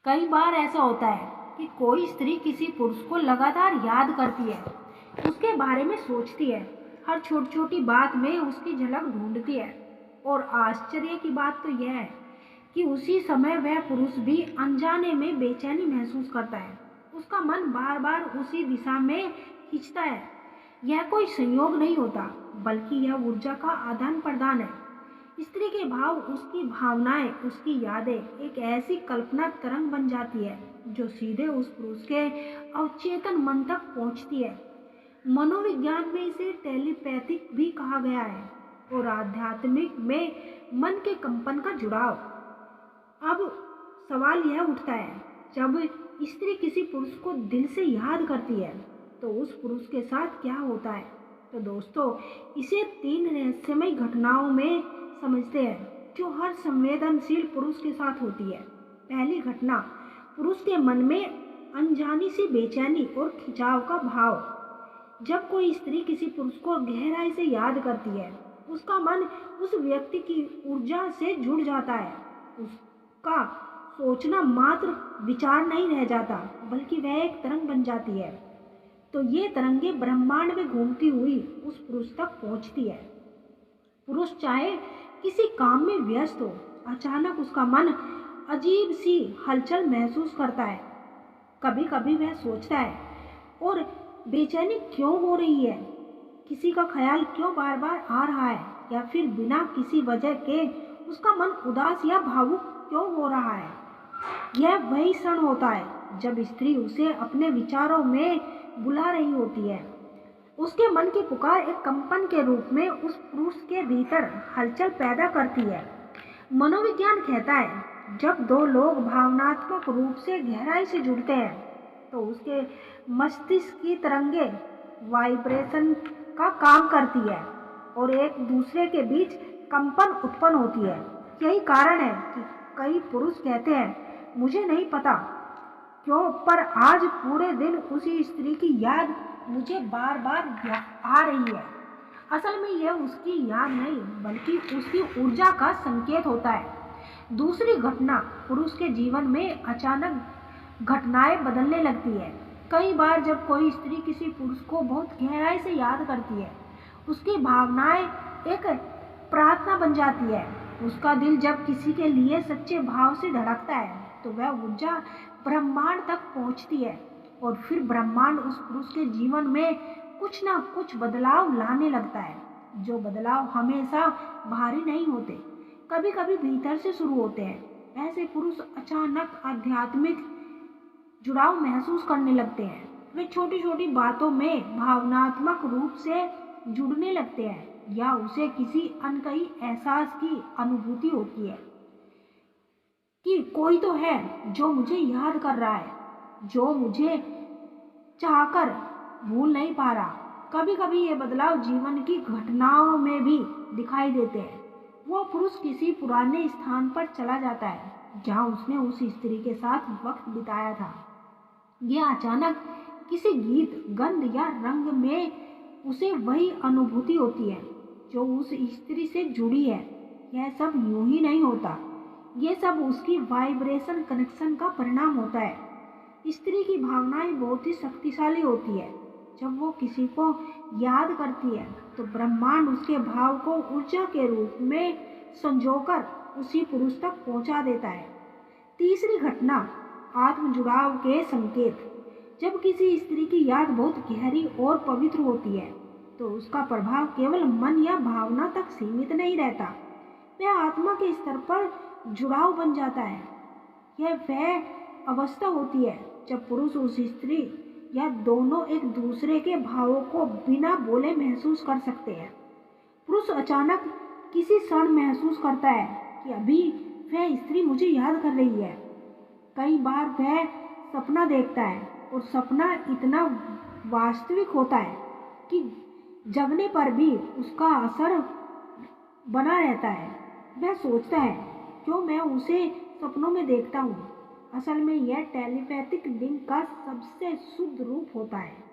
कई बार ऐसा होता है कि कोई स्त्री किसी पुरुष को लगातार याद करती है, उसके बारे में सोचती है, हर छोटी छोटी बात में उसकी झलक ढूंढती है। और आश्चर्य की बात तो यह है कि उसी समय वह पुरुष भी अनजाने में बेचैनी महसूस करता है। उसका मन बार बार उसी दिशा में खींचता है। यह कोई संयोग नहीं होता, बल्कि यह ऊर्जा का आदान प्रदान है। स्त्री के भाव, उसकी भावनाएं, उसकी यादें एक ऐसी कल्पना तरंग बन जाती है जो सीधे उस पुरुष के अवचेतन मन तक पहुंचती है। मनोविज्ञान में इसे टेलीपैथिक भी कहा गया है और आध्यात्मिक में मन के कंपन का जुड़ाव। अब सवाल यह उठता है, जब स्त्री किसी पुरुष को दिल से याद करती है तो उस पुरुष के साथ क्या होता है। तो दोस्तों, इसे 3 रहस्यमय घटनाओं में समझते हैं जो हर संवेदनशील पुरुष के साथ होती है। पहली घटना, पुरुष के मन में अनजानी सी बेचैनी और खिंचाव का भाव। जब कोई स्त्री किसी पुरुष को गहराई से याद करती है, उसका मन उस व्यक्ति की ऊर्जा से जुड़ जाता है। उसका सोचना मात्र विचार नहीं रह जाता, बल्कि वह एक तरंग बन जाती है। तो ये तरंगे ब्रह्मांड में घूमती हुई उस पुरुष तक पहुंचती है। पुरुष चाहे किसी काम में व्यस्त हो, अचानक उसका मन अजीब सी हलचल महसूस करता है। कभी कभी वह सोचता है, और बेचैनी क्यों हो रही है, किसी का ख्याल क्यों बार बार आ रहा है, या फिर बिना किसी वजह के उसका मन उदास या भावुक क्यों हो रहा है। यह वही क्षण होता है जब स्त्री उसे अपने विचारों में बुला रही होती है। उसके मन की पुकार एक कंपन के रूप में उस पुरुष के भीतर हलचल पैदा करती है। मनोविज्ञान कहता है, जब दो लोग भावनात्मक रूप से गहराई से जुड़ते हैं तो उसके मस्तिष्क की तरंगे वाइब्रेशन का काम करती है और एक दूसरे के बीच कंपन उत्पन्न होती है। यही कारण है कि कई पुरुष कहते हैं, मुझे नहीं पता क्यों, पर आज पूरे दिन उसी स्त्री की याद मुझे बार बार आ रही है। असल में यह उसकी याद नहीं, बल्कि उसकी ऊर्जा का संकेत होता है। दूसरी घटना, पुरुष के जीवन में अचानक घटनाएं बदलने लगती है। कई बार जब कोई स्त्री किसी पुरुष को बहुत गहराई से याद करती है, उसकी भावनाएं एक प्रार्थना बन जाती है। उसका दिल जब किसी के लिए सच्चे भाव से धड़कता है तो वह ऊर्जा ब्रह्मांड तक पहुंचती है, और फिर ब्रह्मांड उस पुरुष के जीवन में कुछ ना कुछ बदलाव लाने लगता है। जो बदलाव हमेशा बाहरी नहीं होते, कभी कभी भीतर से शुरू होते हैं। ऐसे पुरुष अचानक आध्यात्मिक जुड़ाव महसूस करने लगते हैं। वे छोटी छोटी बातों में भावनात्मक रूप से जुड़ने लगते हैं, या उसे किसी अनकही एहसास की अनुभूति होती है कि कोई तो है जो मुझे याद कर रहा है, जो मुझे चाहकर भूल नहीं पा रहा। कभी कभी ये बदलाव जीवन की घटनाओं में भी दिखाई देते हैं। वो पुरुष किसी पुराने स्थान पर चला जाता है जहाँ उसने उस स्त्री के साथ वक्त बिताया था। यह अचानक किसी गीत, गंध या रंग में उसे वही अनुभूति होती है जो उस स्त्री से जुड़ी है। यह सब यूं ही नहीं होता, ये सब उसकी वाइब्रेशन कनेक्शन का परिणाम होता है। स्त्री की भावनाएं बहुत ही शक्तिशाली होती है। जब वो किसी को याद करती है तो ब्रह्मांड उसके भाव को ऊर्जा के रूप में संजोकर उसी पुरुष तक पहुंचा देता है। तीसरी घटना, आत्म जुड़ाव के संकेत। जब किसी स्त्री की याद बहुत गहरी और पवित्र होती है तो उसका प्रभाव केवल मन या भावना तक सीमित नहीं रहता, वह आत्मा के स्तर पर जुड़ाव बन जाता है। यह वह अवस्था होती है जब पुरुष उस स्त्री या दोनों एक दूसरे के भावों को बिना बोले महसूस कर सकते हैं। पुरुष अचानक किसी क्षण महसूस करता है कि अभी वह स्त्री मुझे याद कर रही है। कई बार वह सपना देखता है, और सपना इतना वास्तविक होता है कि जगने पर भी उसका असर बना रहता है। वह सोचता है, क्यों मैं उसे सपनों में देखता हूँ। असल में यह टेलीपैथिक लिंक का सबसे शुद्ध रूप होता है।